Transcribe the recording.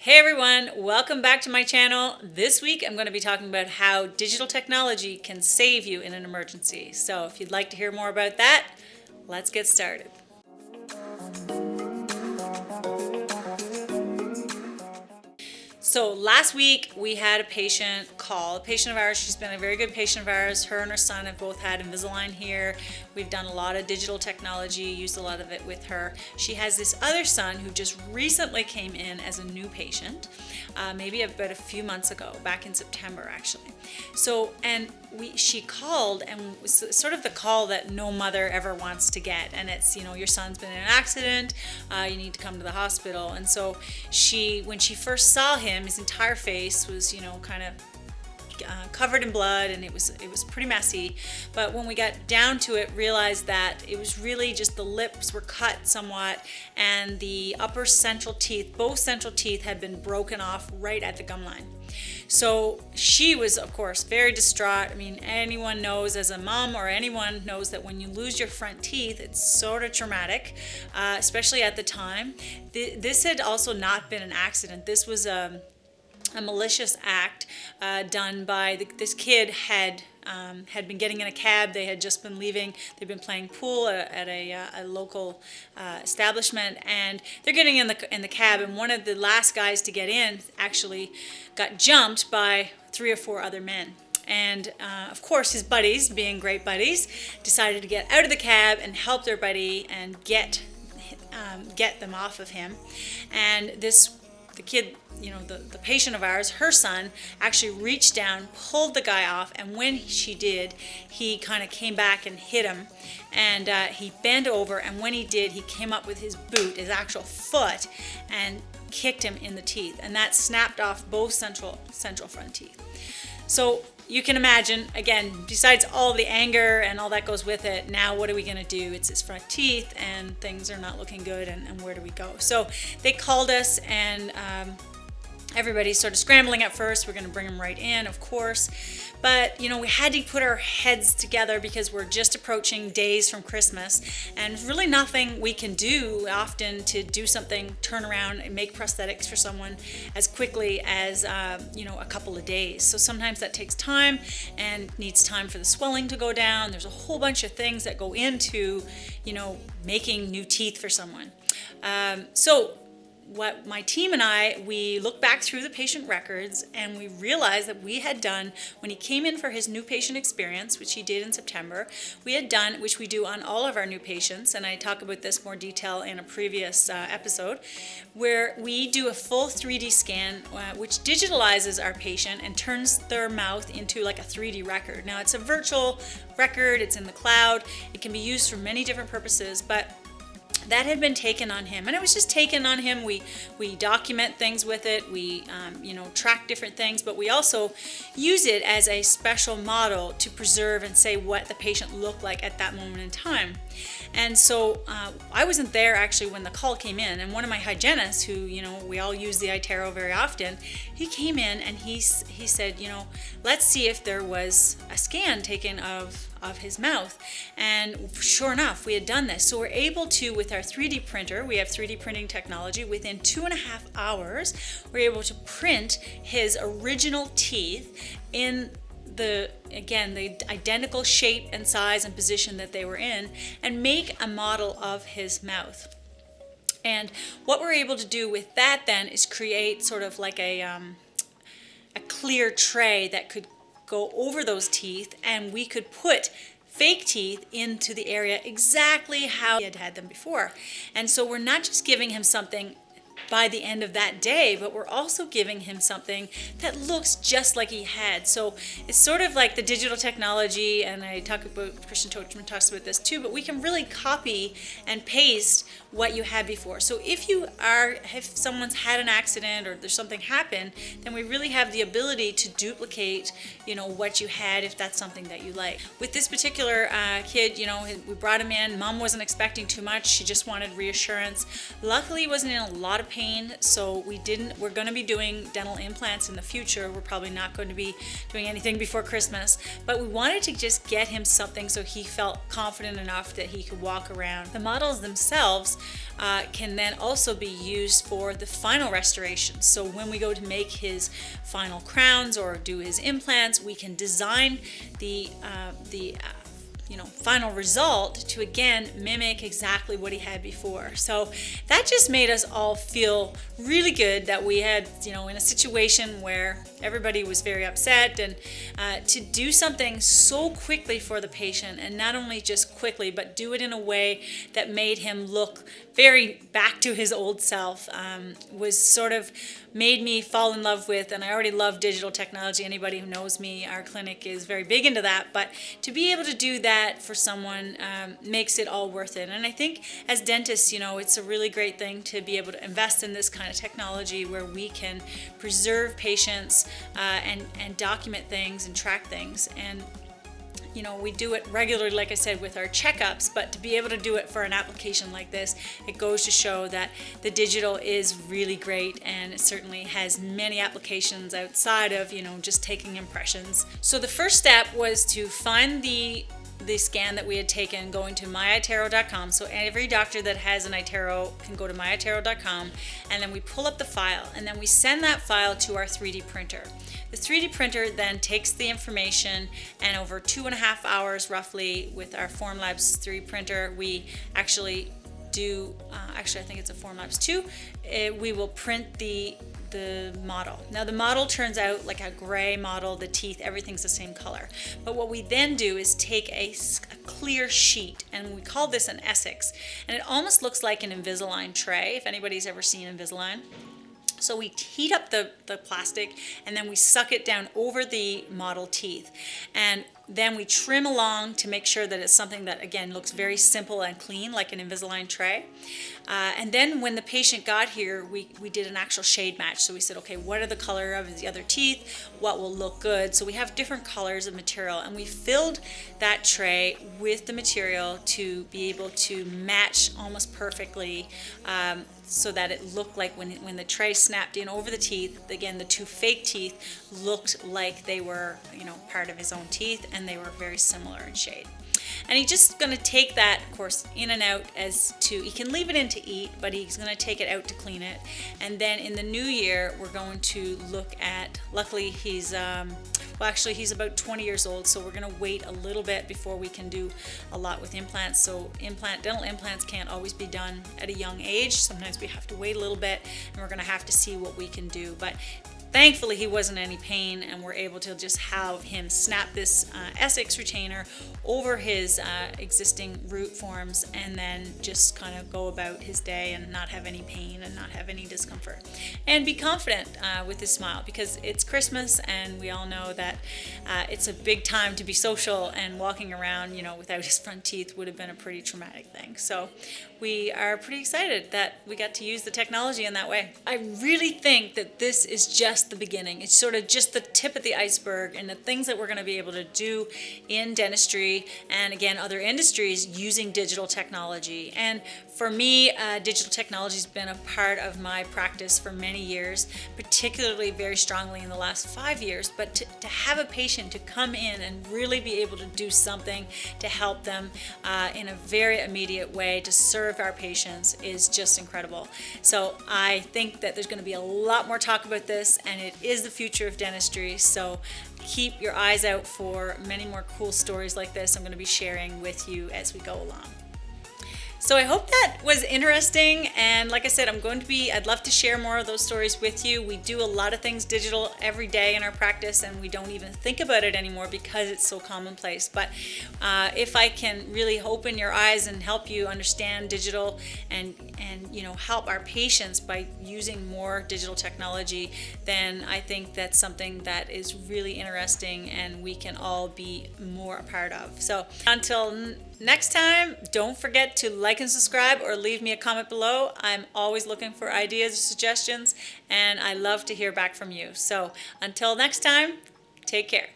Hey everyone, welcome back to my channel. This week I'm going to be talking about how digital technology can save you in an emergency. So if you'd like to hear more about that, let's get started. So last week we had a patient call, a patient of ours. She's been a very good patient of ours. Her and her son have both had Invisalign here. We've done a lot of digital technology, used a lot of it with her. She has this other son who just recently came in as a new patient, maybe about a few months ago, back in September actually. So, and she called, and it was sort of the call that no mother ever wants to get, and it's, your son's been in an accident, you need to come to the hospital. And so when she first saw him, his entire face was kind of covered in blood, and it was pretty messy. But when we got down to it, realized that it was really just the lips were cut somewhat, and the upper central teeth, both central teeth, had been broken off right at the gum line. So she was, of course, very distraught. I mean, anyone knows, as a mom or anyone knows, that when you lose your front teeth, it's sort of traumatic, especially at the time. This had also not been an accident. This was a malicious act done by this kid had been getting in a cab. They had just been leaving. They'd been playing pool at a local establishment, and they're getting in the cab. And one of the last guys to get in actually got jumped by 3 or 4 other men. And of course, his buddies, being great buddies, decided to get out of the cab and help their buddy and get them off of him. And the kid, the patient of ours, her son, actually reached down, pulled the guy off, and when she did, he kind of came back and hit him, and he bent over, and when he did, he came up with his boot, his actual foot, and kicked him in the teeth, and that snapped off both central front teeth. So you can imagine, again, besides all the anger and all that goes with it, now what are we going to do? It's his front teeth, and things are not looking good, and where do we go? So they called us, and everybody's sort of scrambling at first. We're going to bring him right in, of course. But, we had to put our heads together because we're just approaching days from Christmas, and really nothing we can do often to do something, turn around and make prosthetics for someone as quickly as, a couple of days. So sometimes that takes time and needs time for the swelling to go down. There's a whole bunch of things that go into, making new teeth for someone. So what my team and we looked back through the patient records, and we realized that we had done, when he came in for his new patient experience, which he did in September, we had done, which we do on all of our new patients, and I talk about this more detail in a previous episode, where we do a full 3D scan, which digitalizes our patient and turns their mouth into like a 3D record. Now, it's a virtual record, it's in the cloud, it can be used for many different purposes, but that had been taken on him, and it was just taken on him. We document things with it. We track different things, but we also use it as a special model to preserve and say what the patient looked like at that moment in time. And so I wasn't there actually when the call came in, and one of my hygienists, who we all use the iTero very often, he came in and he said, let's see if there was a scan taken of his mouth. And sure enough, we had done this. So we're able to, with our 3D printer, we have 3D printing technology, within 2.5 hours, we're able to print his original teeth in the identical shape and size and position that they were in, and make a model of his mouth. And what we're able to do with that then is create sort of like a clear tray that could go over those teeth, and we could put fake teeth into the area exactly how he had had them before. And so we're not just giving him something by the end of that day, but we're also giving him something that looks just like he had. So it's sort of like the digital technology, and I talk about, Christian Toachman talks about this too, but we can really copy and paste what you had before. So if someone's had an accident or there's something happened, then we really have the ability to duplicate, what you had, if that's something that you like. With this particular kid, we brought him in. Mom wasn't expecting too much. She just wanted reassurance. Luckily, he wasn't in a lot of pain, so we're going to be doing dental implants in the future. We're probably not going to be doing anything before Christmas, but we wanted to just get him something so he felt confident enough that he could walk around. The models themselves can then also be used for the final restoration. So when we go to make his final crowns or do his implants, we can design the final result to again mimic exactly what he had before. So that just made us all feel really good that we had, in a situation where everybody was very upset, and to do something so quickly for the patient, and not only just quickly, but do it in a way that made him look very back to his old self, was sort of made me fall in love with, and I already love digital technology. Anybody who knows me, our clinic is very big into that, but to be able to do that for someone makes it all worth it. And I think as dentists, it's a really great thing to be able to invest in this kind of technology where we can preserve patients and document things and track things. And we do it regularly, like I said, with our checkups, but to be able to do it for an application like this, it goes to show that the digital is really great, and it certainly has many applications outside of, just taking impressions. So the first step was to find the scan that we had taken, going to myitero.com. So every doctor that has an iTero can go to myitero.com, and then we pull up the file, and then we send that file to our 3D printer. The 3D printer then takes the information, and over 2.5 hours roughly with our Formlabs 3D printer, we actually do, I think it's a Formlabs 2, we will print the model. Now the model turns out like a gray model, the teeth, everything's the same color. But what we then do is take a clear sheet, and we call this an Essex, and it almost looks like an Invisalign tray, if anybody's ever seen Invisalign. So we heat up the plastic, and then we suck it down over the model teeth, and then we trim along to make sure that it's something that, again, looks very simple and clean, like an Invisalign tray. And then when the patient got here, we did an actual shade match. So we said, okay, what are the color of the other teeth? What will look good? So we have different colors of material, and we filled that tray with the material to be able to match almost perfectly, so that it looked like when the tray snapped in over the teeth, again, the two fake teeth looked like they were, part of his own teeth, and they were very similar in shade. And he's just going to take that, of course, in and out he can leave it in to eat, but he's going to take it out to clean it. And then in the new year, we're going to look at, luckily he's about 20 years old, so we're going to wait a little bit before we can do a lot with implants. So dental implants can't always be done at a young age. Sometimes we have to wait a little bit, and we're going to have to see what we can do. But thankfully, he wasn't in any pain, and we're able to just have him snap this Essex retainer over his existing root forms, and then just kind of go about his day and not have any pain and not have any discomfort. And be confident with his smile, because it's Christmas, and we all know that it's a big time to be social, and walking around, without his front teeth would have been a pretty traumatic thing. So we are pretty excited that we got to use the technology in that way. I really think that this is just the beginning. It's sort of just the tip of the iceberg, and the things that we're going to be able to do in dentistry and, again, other industries using digital technology. And for me, digital technology has been a part of my practice for many years, particularly very strongly in the last 5 years. But to have a patient to come in and really be able to do something to help them in a very immediate way to serve our patients is just incredible. So I think that there's going to be a lot more talk about this, and it is the future of dentistry. So keep your eyes out for many more cool stories like this I'm going to be sharing with you as we go along. So I hope that was interesting, and like I said, I'd love to share more of those stories with you. We do a lot of things digital every day in our practice, and we don't even think about it anymore because it's so commonplace. But if I can really open your eyes and help you understand digital and help our patients by using more digital technology, then I think that's something that is really interesting and we can all be more a part of. So until next time, don't forget to like and subscribe or leave me a comment below. I'm always looking for ideas or suggestions, and I love to hear back from you. So until next time, take care.